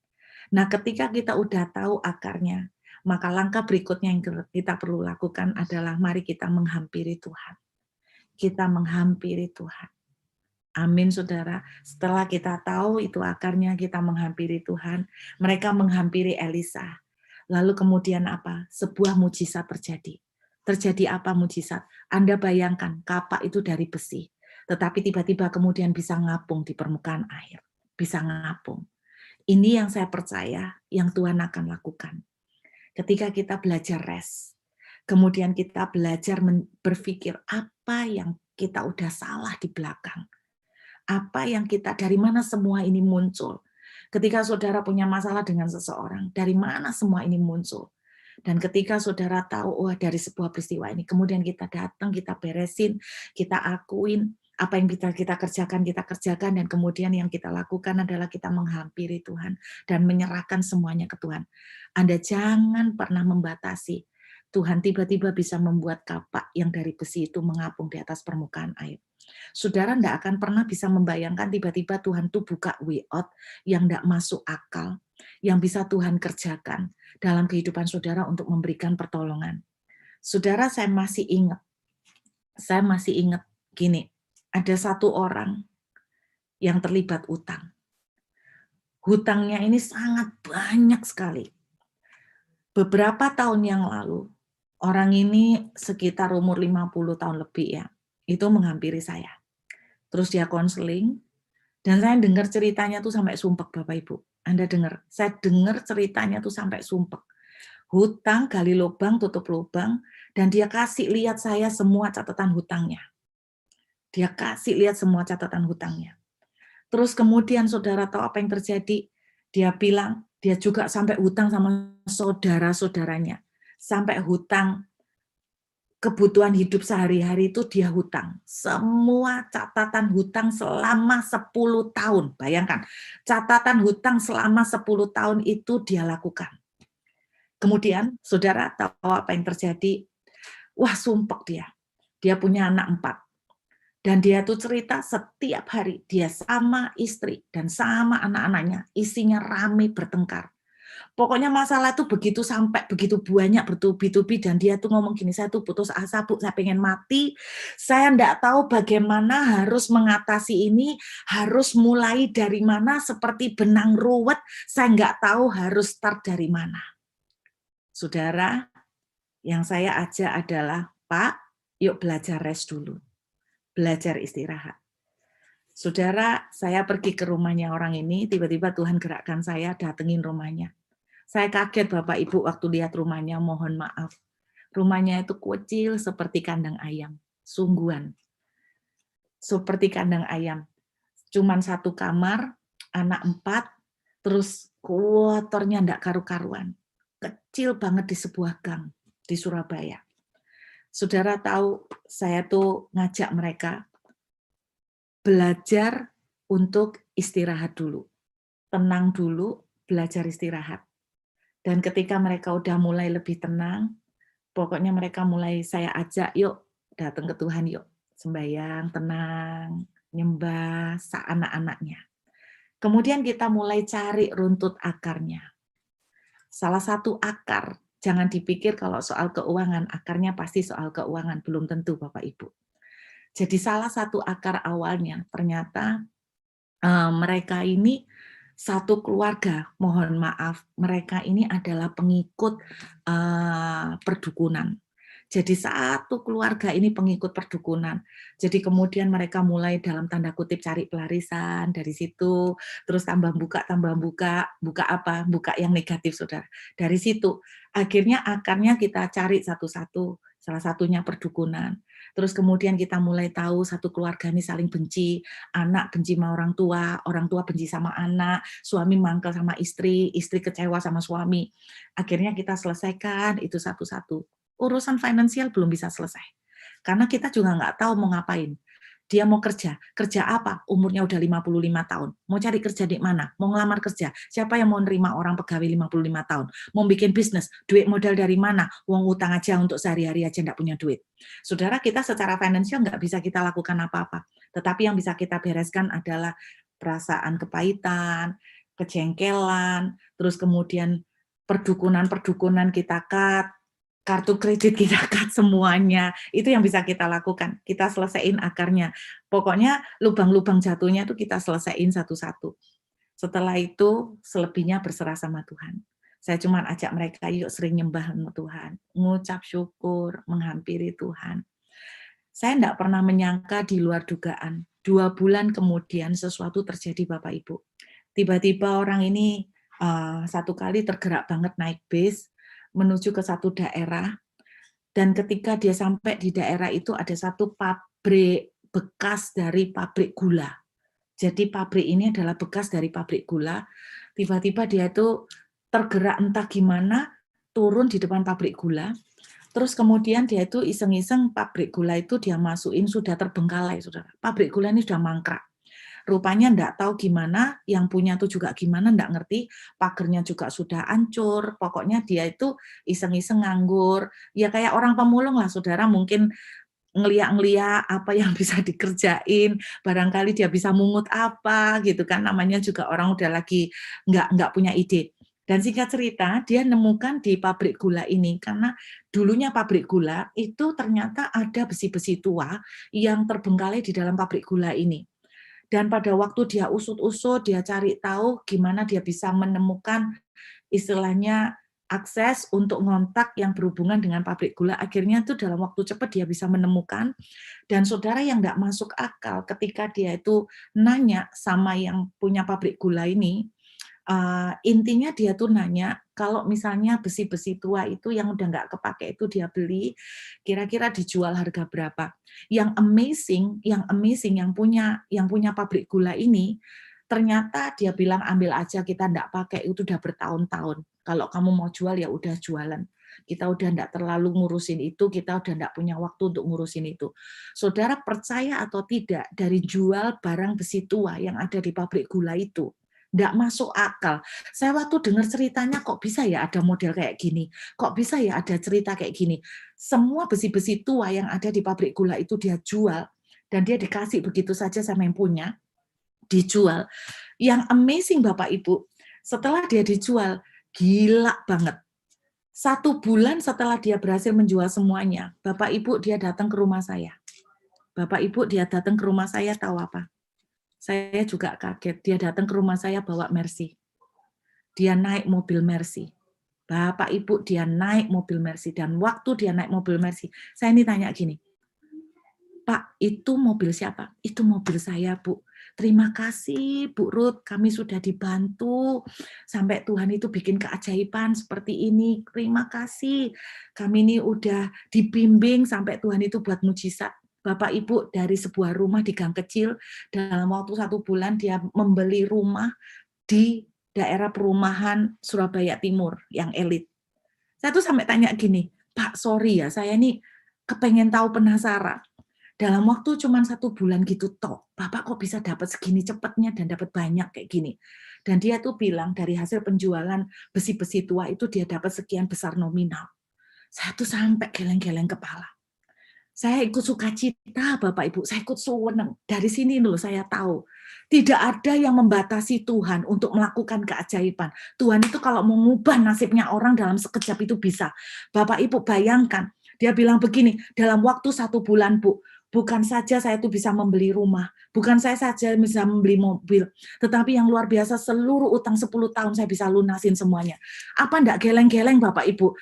Nah, ketika kita udah tahu akarnya, maka langkah berikutnya yang kita perlu lakukan adalah mari kita menghampiri Tuhan. Kita menghampiri Tuhan. Amin, saudara. Setelah kita tahu itu akarnya, kita menghampiri Tuhan. Mereka menghampiri Elisa. Lalu kemudian apa? Sebuah mujizat terjadi. Terjadi apa mujizat? Anda bayangkan, kapak itu dari besi. Tetapi tiba-tiba kemudian bisa ngapung di permukaan air. Bisa ngapung. Ini yang saya percaya, yang Tuhan akan lakukan. Ketika kita belajar rest, kemudian kita belajar berpikir apa yang kita udah salah di belakang. Apa yang dari mana semua ini muncul? Ketika saudara punya masalah dengan seseorang, dari mana semua ini muncul? Dan ketika saudara tahu, wah dari sebuah peristiwa ini, kemudian kita datang, kita beresin, kita akuin, apa yang kita kerjakan, dan kemudian yang kita lakukan adalah kita menghampiri Tuhan dan menyerahkan semuanya ke Tuhan. Anda jangan pernah membatasi. Tuhan tiba-tiba bisa membuat kapak yang dari besi itu mengapung di atas permukaan air. Saudara tidak akan pernah bisa membayangkan tiba-tiba Tuhan tuh buka way out yang tidak masuk akal, yang bisa Tuhan kerjakan dalam kehidupan saudara untuk memberikan pertolongan. Saudara, saya masih ingat gini, ada satu orang yang terlibat utang. Hutangnya ini sangat banyak sekali. Beberapa tahun yang lalu, orang ini sekitar umur 50 tahun lebih ya, itu menghampiri saya. Terus dia konseling, dan saya dengar ceritanya tuh sampai sumpek Bapak Ibu. Anda dengar? Saya dengar ceritanya tuh sampai sumpek. Hutang, gali lubang, tutup lubang, dan dia kasih lihat saya semua catatan hutangnya. Dia kasih lihat semua catatan hutangnya. Terus kemudian saudara tahu apa yang terjadi? Dia bilang, dia juga sampai hutang sama saudara-saudaranya. Sampai hutang kebutuhan hidup sehari-hari itu dia hutang. Semua catatan hutang selama 10 tahun. Bayangkan, catatan hutang selama 10 tahun itu dia lakukan. Kemudian, saudara tahu apa yang terjadi? Wah, sumpek dia. Dia punya anak 4. Dan dia tuh cerita setiap hari, dia sama istri dan sama anak-anaknya, isinya rame bertengkar. Pokoknya masalah itu begitu sampai begitu banyak bertubi-tubi, dan dia tuh ngomong gini, saya tuh putus asa Bu, saya pengen mati, saya enggak tahu bagaimana harus mengatasi ini, harus mulai dari mana, seperti benang ruwet, saya enggak tahu harus start dari mana. Saudara, yang saya ajak adalah, Pak, yuk belajar rest dulu, belajar istirahat. Saudara, saya pergi ke rumahnya orang ini, tiba-tiba Tuhan gerakkan saya datengin rumahnya. Saya kaget Bapak Ibu waktu lihat rumahnya, mohon maaf. Rumahnya itu kecil seperti kandang ayam, sungguhan. Seperti kandang ayam. Cuman 1 kamar, anak 4, terus kotornya enggak karu-karuan. Kecil banget di sebuah gang di Surabaya. Saudara tahu, saya tuh ngajak mereka belajar untuk istirahat dulu. Tenang dulu, belajar istirahat. Dan ketika mereka udah mulai lebih tenang, pokoknya mereka mulai saya ajak, yuk datang ke Tuhan, yuk sembahyang, tenang, nyembah, anak-anaknya. Kemudian kita mulai cari runtut akarnya. Salah satu akar, jangan dipikir kalau soal keuangan, akarnya pasti soal keuangan, belum tentu Bapak Ibu. Jadi salah satu akar awalnya, ternyata mereka ini satu keluarga, mohon maaf, mereka ini adalah pengikut perdukunan. Jadi satu keluarga ini pengikut perdukunan. Jadi kemudian mereka mulai dalam tanda kutip cari pelarisan dari situ, terus tambah buka, buka apa? Buka yang negatif, saudara. Dari situ, akhirnya akarnya kita cari satu-satu, salah satunya perdukunan. Terus kemudian kita mulai tahu satu keluarga ini saling benci, anak benci sama orang tua benci sama anak, suami mangkel sama istri kecewa sama suami. Akhirnya kita selesaikan itu satu-satu. Urusan finansial belum bisa selesai. Karena kita juga nggak tahu mau ngapain. Dia mau kerja apa? Umurnya udah 55 tahun. Mau cari kerja di mana? Mau ngelamar kerja? Siapa yang mau nerima orang pegawai 55 tahun? Mau bikin bisnis? Duit modal dari mana? Uang utang aja untuk sehari-hari aja nggak punya duit. Saudara, kita secara finansial nggak bisa kita lakukan apa-apa. Tetapi yang bisa kita bereskan adalah perasaan kepahitan, kejengkelan, terus kemudian perdukunan kita cut, kartu kredit kita cut semuanya, itu yang bisa kita lakukan, kita selesaiin akarnya. Pokoknya lubang-lubang jatuhnya itu kita selesaiin satu-satu. Setelah itu, selebihnya berserah sama Tuhan. Saya cuma ajak mereka, yuk sering nyembah sama Tuhan, ngucap syukur, menghampiri Tuhan. Saya enggak pernah menyangka di luar dugaan, 2 bulan kemudian sesuatu terjadi Bapak Ibu. Tiba-tiba orang ini satu kali tergerak banget naik bis, menuju ke satu daerah, dan ketika dia sampai di daerah itu ada satu pabrik bekas dari pabrik gula. Jadi pabrik ini adalah bekas dari pabrik gula, tiba-tiba dia itu tergerak entah gimana, turun di depan pabrik gula, terus kemudian dia itu iseng-iseng pabrik gula itu dia masukin sudah terbengkalai, Saudara. Pabrik gula ini sudah mangkrak. Rupanya enggak tahu gimana, yang punya tuh juga gimana enggak ngerti, pagernya juga sudah hancur, pokoknya dia itu iseng-iseng nganggur, ya kayak orang pemulung lah Saudara, mungkin ngeliat-ngeliat apa yang bisa dikerjain, barangkali dia bisa mungut apa gitu kan, namanya juga orang udah lagi nggak punya ide. Dan singkat cerita, dia nemukan di pabrik gula ini, karena dulunya pabrik gula itu ternyata ada besi-besi tua yang terbengkalai di dalam pabrik gula ini. Dan pada waktu dia usut-usut, dia cari tahu gimana dia bisa menemukan istilahnya akses untuk ngontak yang berhubungan dengan pabrik gula. Akhirnya tuh dalam waktu cepat dia bisa menemukan. Dan saudara yang nggak masuk akal ketika dia itu nanya sama yang punya pabrik gula ini, intinya dia tuh nanya, kalau misalnya besi-besi tua itu yang udah nggak kepake itu dia beli, kira-kira dijual harga berapa? Yang amazing yang punya pabrik gula ini, ternyata dia bilang, "Ambil aja, kita nggak pakai, itu udah bertahun-tahun. Kalau kamu mau jual, ya udah jualan. Kita udah nggak terlalu ngurusin itu, kita udah nggak punya waktu untuk ngurusin itu." Saudara percaya atau tidak, dari jual barang besi tua yang ada di pabrik gula itu, nggak masuk akal. Saya waktu dengar ceritanya, kok bisa ya ada model kayak gini? Kok bisa ya ada cerita kayak gini? Semua besi-besi tua yang ada di pabrik gula itu dia jual, dan dia dikasih begitu saja sama yang punya, dijual. Yang amazing Bapak Ibu, setelah dia dijual, gila banget. 1 bulan setelah dia berhasil menjual semuanya, Bapak Ibu dia datang ke rumah saya. Bapak Ibu dia datang ke rumah saya, tahu apa? Saya juga kaget, dia datang ke rumah saya bawa Mercy. Dia naik mobil Mercy. Bapak Ibu dia naik mobil Mercy, dan waktu dia naik mobil Mercy, saya ini tanya gini, "Pak, itu mobil siapa?" "Itu mobil saya, Bu." "Terima kasih, Bu Ruth, kami sudah dibantu sampai Tuhan itu bikin keajaiban seperti ini. Terima kasih. Kami ini udah dibimbing sampai Tuhan itu buat mujizat." Bapak Ibu, dari sebuah rumah di gang kecil, dalam waktu 1 bulan dia membeli rumah di daerah perumahan Surabaya Timur yang elit. Saya tuh sampai tanya gini, "Pak, sorry ya, saya ini kepengen tahu, penasaran. Dalam waktu cuma 1 bulan gitu tok, Bapak kok bisa dapat segini cepatnya dan dapat banyak kayak gini?" Dan dia tuh bilang dari hasil penjualan besi-besi tua itu dia dapat sekian besar nominal. Saya tuh sampai geleng-geleng kepala. Saya ikut sukacita Bapak Ibu, saya ikut seneng. Dari sini loh saya tahu, tidak ada yang membatasi Tuhan untuk melakukan keajaiban. Tuhan itu kalau mau mengubah nasibnya orang dalam sekejap itu bisa. Bapak Ibu bayangkan, dia bilang begini, dalam waktu 1 bulan Bu, bukan saja saya itu bisa membeli rumah, bukan saya saja bisa membeli mobil, tetapi yang luar biasa seluruh utang 10 tahun saya bisa lunasin semuanya. Apa enggak geleng-geleng Bapak Ibu?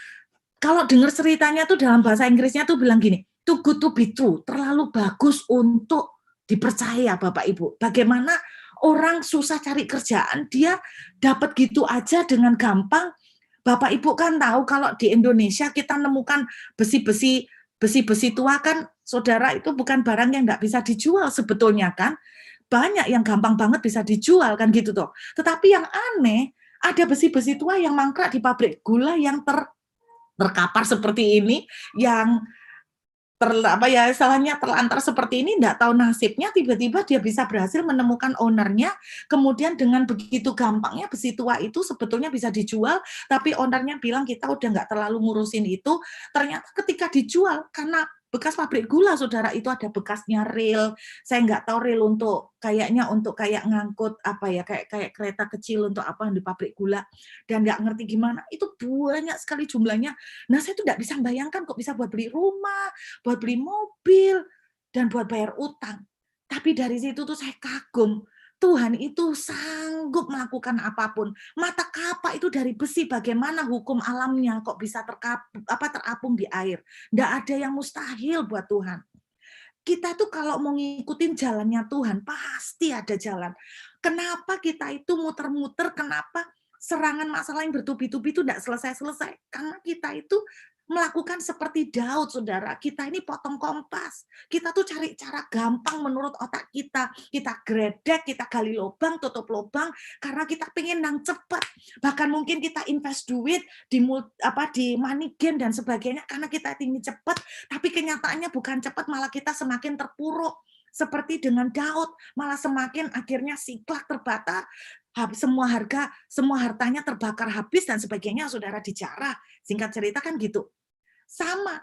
Kalau dengar ceritanya tuh dalam bahasa Inggrisnya tuh bilang gini, "Too good to be true," terlalu bagus untuk dipercaya Bapak Ibu. Bagaimana orang susah cari kerjaan, dia dapat gitu aja dengan gampang. Bapak Ibu kan tahu kalau di Indonesia kita nemukan besi-besi tua kan, saudara, itu bukan barang yang nggak bisa dijual sebetulnya kan. Banyak yang gampang banget bisa dijual kan gitu toh. Tetapi yang aneh, ada besi-besi tua yang mangkrak di pabrik gula yang terkapar seperti ini, yang apa ya, istilahnya terlantar seperti ini, enggak tahu nasibnya, tiba-tiba dia bisa berhasil menemukan owner-nya, kemudian dengan begitu gampangnya besi tua itu sebetulnya bisa dijual, tapi owner-nya bilang, "Kita udah nggak terlalu ngurusin itu." Ternyata ketika dijual, karena bekas pabrik gula, Saudara, itu ada bekasnya rel, saya nggak tahu rel untuk kayaknya untuk kayak ngangkut apa ya, kayak kayak kereta kecil untuk apa di pabrik gula, dan nggak ngerti gimana, itu banyak sekali jumlahnya. Nah, saya tuh nggak bisa bayangkan kok bisa buat beli rumah, buat beli mobil, dan buat bayar utang. Tapi dari situ tuh saya kagum, Tuhan itu sanggup melakukan apapun. Mata kapak itu dari besi, bagaimana hukum alamnya kok bisa terapung di air. Nggak ada yang mustahil buat Tuhan. Kita tuh kalau mau ngikutin jalannya Tuhan, pasti ada jalan. Kenapa kita itu muter-muter, kenapa serangan masalah yang bertubi-tubi itu enggak selesai-selesai? Karena kita itu melakukan seperti Daud, saudara. Kita ini potong kompas. Kita tuh cari cara gampang menurut otak kita. Kita gredek, kita gali lubang, tutup lubang, karena kita pengen nang cepat. Bahkan mungkin kita invest duit di money game dan sebagainya, karena kita ingin cepat. Tapi kenyataannya bukan cepat, malah kita semakin terpuruk. Seperti dengan Daud, malah semakin akhirnya Siklag terbata, semua hartanya terbakar habis dan sebagainya, saudara, dijarah. Singkat cerita kan gitu. Sama.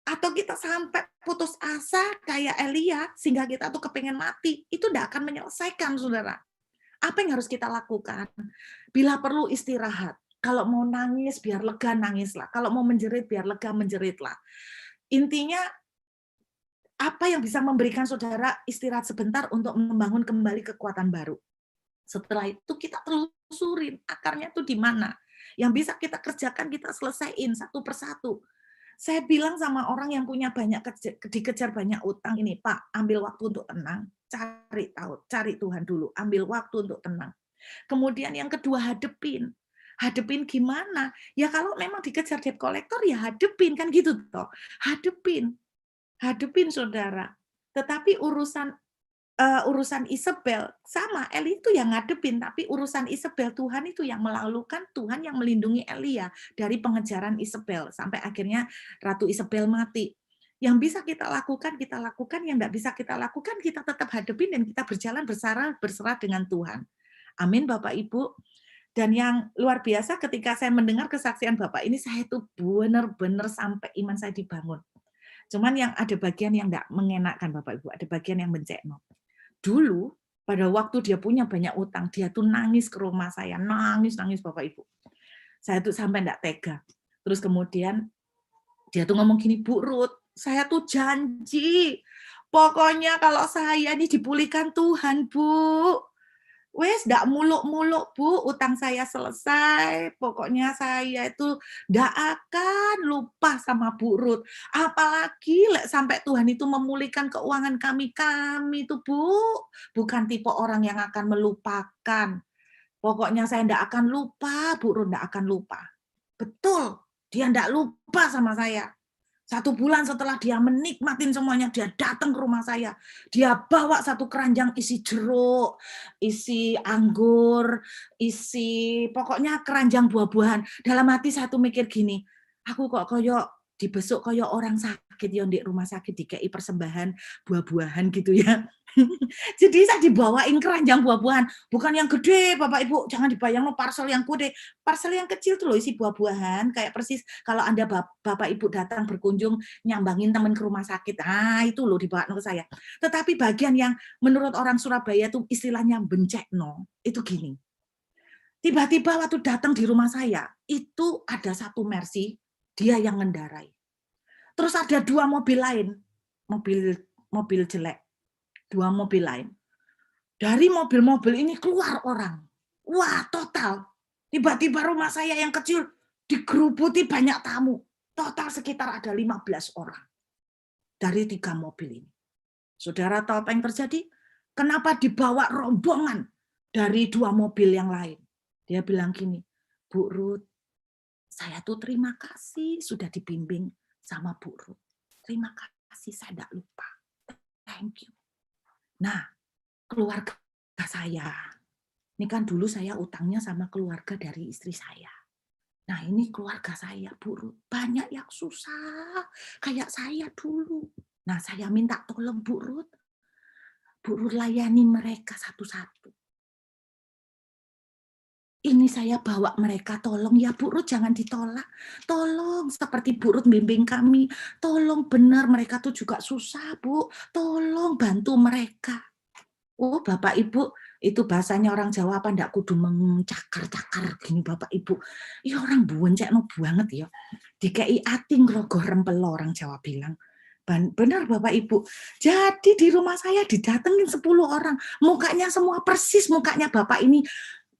Atau kita sampai putus asa kayak Elia, sehingga kita tuh kepengen mati. Itu tidak akan menyelesaikan, saudara. Apa yang harus kita lakukan? Bila perlu istirahat. Kalau mau nangis, biar lega, nangislah. Kalau mau menjerit, biar lega, menjeritlah. Intinya, apa yang bisa memberikan saudara istirahat sebentar untuk membangun kembali kekuatan baru. Setelah itu kita telusurin akarnya tuh di mana. Yang bisa kita kerjakan, kita selesaiin satu persatu. Saya bilang sama orang yang punya dikejar banyak utang ini, Pak, ambil waktu untuk tenang, cari Tuhan dulu, ambil waktu untuk tenang. Kemudian yang kedua, hadepin gimana? Ya kalau memang dikejar debt collector, ya hadepin, kan gitu toh. Hadepin saudara. Tetapi urusan Isabel sama, Eli itu yang ngadepin, tapi urusan Isabel Tuhan itu yang melalukan, Tuhan yang melindungi Elia dari pengejaran Isabel sampai akhirnya Ratu Isabel mati. Yang bisa kita lakukan, yang enggak bisa kita lakukan, kita tetap hadepin dan kita berjalan berserah dengan Tuhan. Amin, Bapak Ibu. Dan yang luar biasa ketika saya mendengar kesaksian Bapak ini, saya itu benar-benar sampai iman saya dibangun. Cuman yang ada bagian yang enggak mengenakan, Bapak Ibu, ada bagian yang mencekno. Dulu, pada waktu dia punya banyak utang, dia tuh nangis ke rumah saya, nangis Bapak Ibu. Saya tuh sampai enggak tega. Terus kemudian dia tuh ngomong gini, Bu Ruth, saya tuh janji, pokoknya kalau saya ini dipulihkan Tuhan, Bu. Wes, ndak muluk-muluk, Bu, utang saya selesai. Pokoknya saya itu ndak akan lupa sama Bu Ruth. Apalagi sampai Tuhan itu memulihkan keuangan kami itu, Bu. Bukan tipe orang yang akan melupakan. Pokoknya saya ndak akan lupa, Bu Ruth ndak akan lupa. Betul, dia ndak lupa sama saya. 1 bulan setelah dia menikmatin semuanya, dia datang ke rumah saya. Dia bawa 1 keranjang isi jeruk, isi anggur, pokoknya keranjang buah-buahan. Dalam hati saya tuh mikir gini, aku kok dibesuk koyo orang sakit ya di rumah sakit, dikei persembahan buah-buahan gitu ya. Jadi saya dibawain keranjang buah-buahan, bukan yang gede, Bapak Ibu, jangan dibayang parcel yang gede, parcel yang kecil tuh loh isi buah-buahan, kayak persis kalau Anda Bapak Ibu datang berkunjung nyambangin teman ke rumah sakit, itu loh dibawa ke saya. Tetapi bagian yang menurut orang Surabaya tuh istilahnya bencekno, itu gini. Tiba-tiba waktu datang di rumah saya, itu ada 1 Mercy, dia yang ngendarai. Terus ada 2 mobil lain, mobil jelek. 2 mobil lain. Dari mobil-mobil ini keluar orang. Wah, total. Tiba-tiba rumah saya yang kecil digerubuti banyak tamu. Total sekitar ada 15 orang. Dari 3 mobil ini. Saudara tahu apa yang terjadi? Kenapa dibawa rombongan dari 2 mobil yang lain? Dia bilang gini, Bu Ruth, saya tuh terima kasih sudah dibimbing sama Bu Ruth. Terima kasih, saya tidak lupa. Thank you. Nah, keluarga saya, ini kan dulu saya utangnya sama keluarga dari istri saya. Nah, ini keluarga saya, Bu Ruth, banyak yang susah, kayak saya dulu. Nah, saya minta tolong Bu Ruth layani mereka satu-satu. Ini saya bawa mereka, tolong ya Bu Ruth, jangan ditolak. Tolong, seperti Bu Ruth bimbing kami, tolong benar, mereka tuh juga susah, Bu. Tolong bantu mereka. Oh, Bapak Ibu, itu bahasanya orang Jawa apa ndak kudu mencakar-cakar gini Bapak Ibu. Ya orang buencekno banget ya. Dikei ati ngrogoh rempel orang Jawa bilang. Benar Bapak Ibu. Jadi di rumah saya didatengin 10 orang. Mukanya semua persis mukanya Bapak ini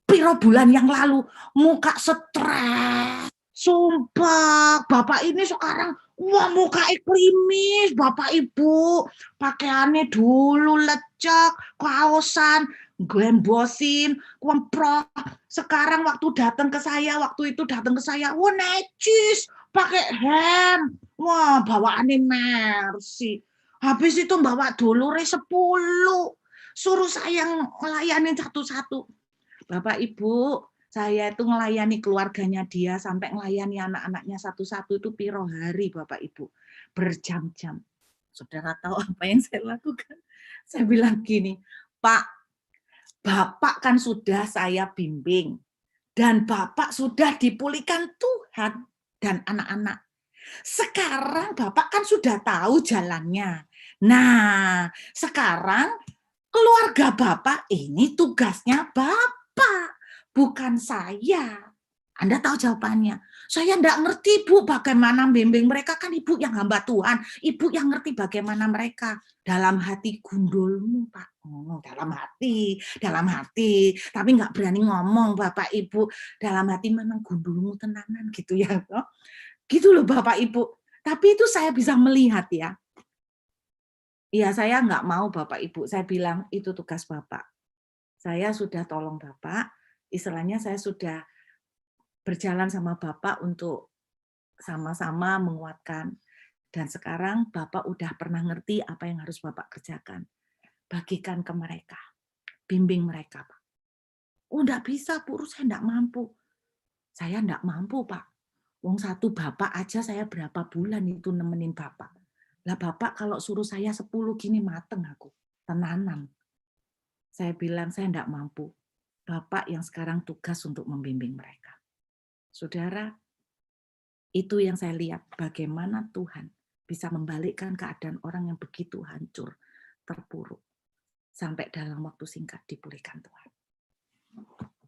piro bulan yang lalu. Muka stres. Sumpah, Bapak ini sekarang wah muka klimis, Bapak Ibu. Pakaiannya dulu lecek, kaosan, gembosin, komprok. Sekarang waktu itu datang ke saya, wah necis, pakai hand. Wah, bawaannya Mercy. Habis itu bawa dulure 10. Suruh saya ngelayanin satu-satu. Bapak Ibu, saya itu melayani keluarganya dia sampai melayani anak-anaknya satu-satu itu piro hari Bapak Ibu. Berjam-jam. Saudara tahu apa yang saya lakukan? Saya bilang gini, Pak, Bapak kan sudah saya bimbing. Dan Bapak sudah dipulihkan Tuhan dan anak-anak. Sekarang Bapak kan sudah tahu jalannya. Nah, sekarang keluarga Bapak ini tugasnya Bapak, bukan saya. Anda tahu jawabannya. Saya enggak ngerti, Bu, bagaimana bimbing mereka. Kan Ibu yang hamba Tuhan. Ibu yang ngerti bagaimana mereka. Dalam hati gundulmu, Pak. Oh, dalam hati. Tapi enggak berani ngomong, Bapak Ibu. Dalam hati memang gundulmu tenanan gitu ya. Gitu loh, Bapak Ibu. Tapi itu saya bisa melihat ya. Iya, saya enggak mau Bapak Ibu. Saya bilang, itu tugas Bapak. Saya sudah tolong Bapak. Istilahnya saya sudah berjalan sama Bapak untuk sama-sama menguatkan. Dan sekarang Bapak udah pernah ngerti apa yang harus Bapak kerjakan. Bagikan ke mereka. Bimbing mereka, Pak. Oh, enggak bisa, Bu. Saya enggak mampu. Saya enggak mampu, Pak. Wong satu Bapak aja saya berapa bulan itu nemenin Bapak. Lah Bapak kalau suruh saya 10 gini mateng aku. Tenanan. Saya bilang saya enggak mampu. Bapak yang sekarang tugas untuk membimbing mereka. Saudara, itu yang saya lihat bagaimana Tuhan bisa membalikkan keadaan orang yang begitu hancur, terpuruk, sampai dalam waktu singkat dipulihkan Tuhan.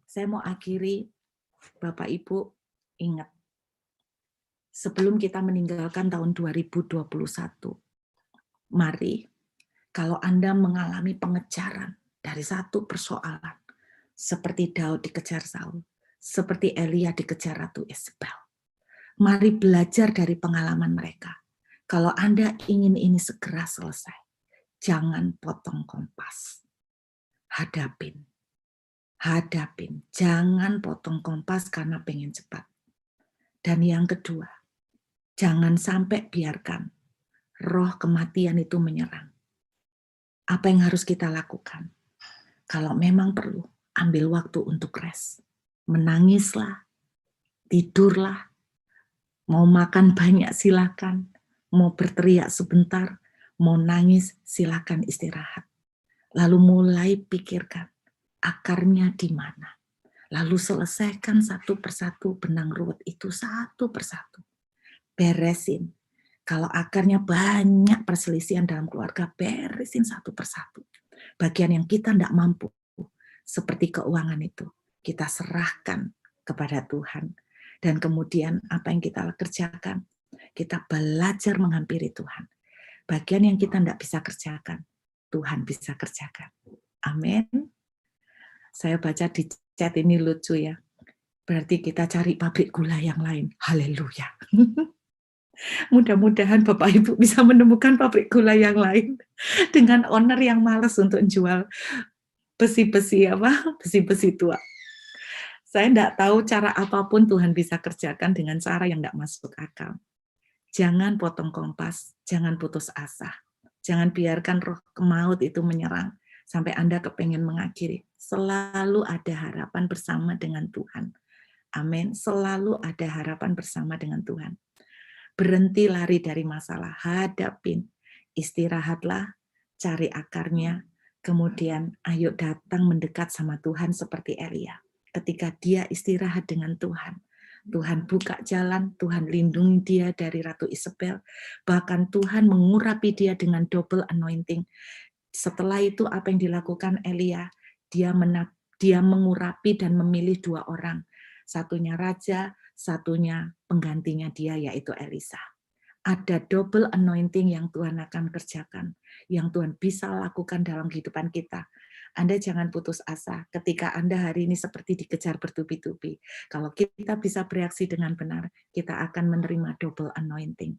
Saya mau akhiri, Bapak Ibu, ingat, sebelum kita meninggalkan tahun 2021, mari, kalau Anda mengalami pengejaran dari satu persoalan, seperti Daud dikejar Saul, seperti Elia dikejar Ratu Isabel, mari belajar dari pengalaman mereka. Kalau Anda ingin ini segera selesai, jangan potong kompas. Hadapin. Jangan potong kompas karena pengen cepat. Dan yang kedua, jangan sampai biarkan roh kematian itu menyerang. Apa yang harus kita lakukan? Kalau memang perlu, ambil waktu untuk rest. Menangislah, tidurlah, mau makan banyak silakan, mau berteriak sebentar, mau nangis silakan istirahat. Lalu mulai pikirkan akarnya di mana. Lalu selesaikan satu persatu benang ruwet itu satu persatu. Beresin. Kalau akarnya banyak perselisihan dalam keluarga, beresin satu persatu. Bagian yang kita tidak mampu, seperti keuangan itu, kita serahkan kepada Tuhan. Dan kemudian apa yang kita kerjakan, kita belajar menghampiri Tuhan. Bagian yang kita tidak bisa kerjakan, Tuhan bisa kerjakan. Amin. Saya baca di chat ini lucu ya. Berarti kita cari pabrik gula yang lain. Haleluya. Mudah-mudahan Bapak Ibu bisa menemukan pabrik gula yang lain dengan owner yang malas untuk jual besi-besi tua. Saya tidak tahu cara apapun Tuhan bisa kerjakan dengan cara yang tidak masuk akal. Jangan potong kompas, jangan putus asa. Jangan biarkan roh maut itu menyerang sampai Anda kepengen mengakhiri. Selalu ada harapan bersama dengan Tuhan. Amin. Selalu ada harapan bersama dengan Tuhan. Berhenti lari dari masalah, hadapin, istirahatlah, cari akarnya, kemudian ayo datang mendekat sama Tuhan seperti Elia. Ketika dia istirahat dengan Tuhan, Tuhan buka jalan, Tuhan lindungi dia dari Ratu Isabel, bahkan Tuhan mengurapi dia dengan double anointing. Setelah itu apa yang dilakukan Elia? Dia mengurapi dan memilih 2 orang. Satunya raja, satunya penggantinya dia, yaitu Elisa. Ada double anointing yang Tuhan akan kerjakan, yang Tuhan bisa lakukan dalam kehidupan kita. Anda jangan putus asa ketika Anda hari ini seperti dikejar bertubi-tubi. Kalau kita bisa bereaksi dengan benar, kita akan menerima double anointing.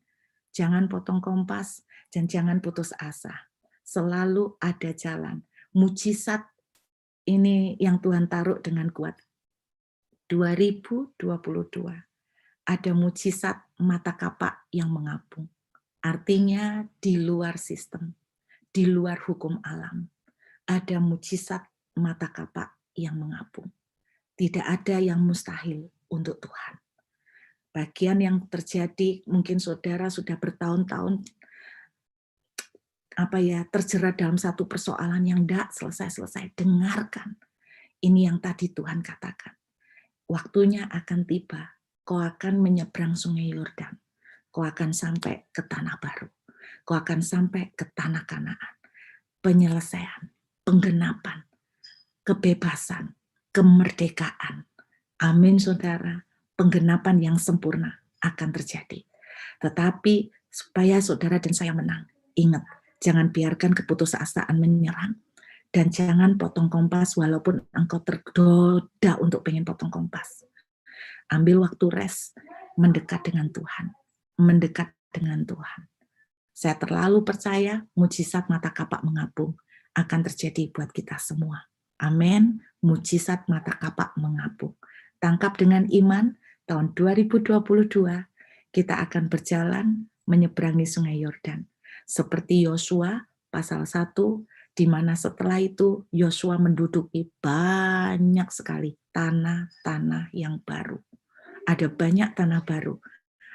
Jangan potong kompas dan jangan putus asa. Selalu ada jalan. Mujizat ini yang Tuhan taruh dengan kuat. 2022 ada mujizat mata kapak yang mengapung. Artinya di luar sistem, di luar hukum alam, ada mujizat mata kapak yang mengapung. Tidak ada yang mustahil untuk Tuhan. Bagian yang terjadi, mungkin saudara sudah bertahun-tahun terjerat dalam satu persoalan yang tidak selesai-selesai. Dengarkan, ini yang tadi Tuhan katakan. Waktunya akan tiba, kau akan menyeberang sungai Yordan. Kau akan sampai ke tanah baru. Kau akan sampai ke tanah Kanaan. Penyelesaian, penggenapan, kebebasan, kemerdekaan. Amin, saudara. Penggenapan yang sempurna akan terjadi. Tetapi supaya saudara dan saya menang, ingat, jangan biarkan keputusasaan menyerang. Dan jangan potong kompas walaupun engkau tergoda untuk pengen potong kompas. Ambil waktu rest, mendekat dengan Tuhan. Mendekat dengan Tuhan. Saya terlalu percaya mujizat mata kapak mengapung akan terjadi buat kita semua. Amin. Mujizat mata kapak mengapung. Tangkap dengan iman, tahun 2022 kita akan berjalan menyeberangi sungai Yordan. Seperti Yosua pasal 1, di mana setelah itu Yosua menduduki banyak sekali tanah-tanah yang baru. Ada banyak tanah baru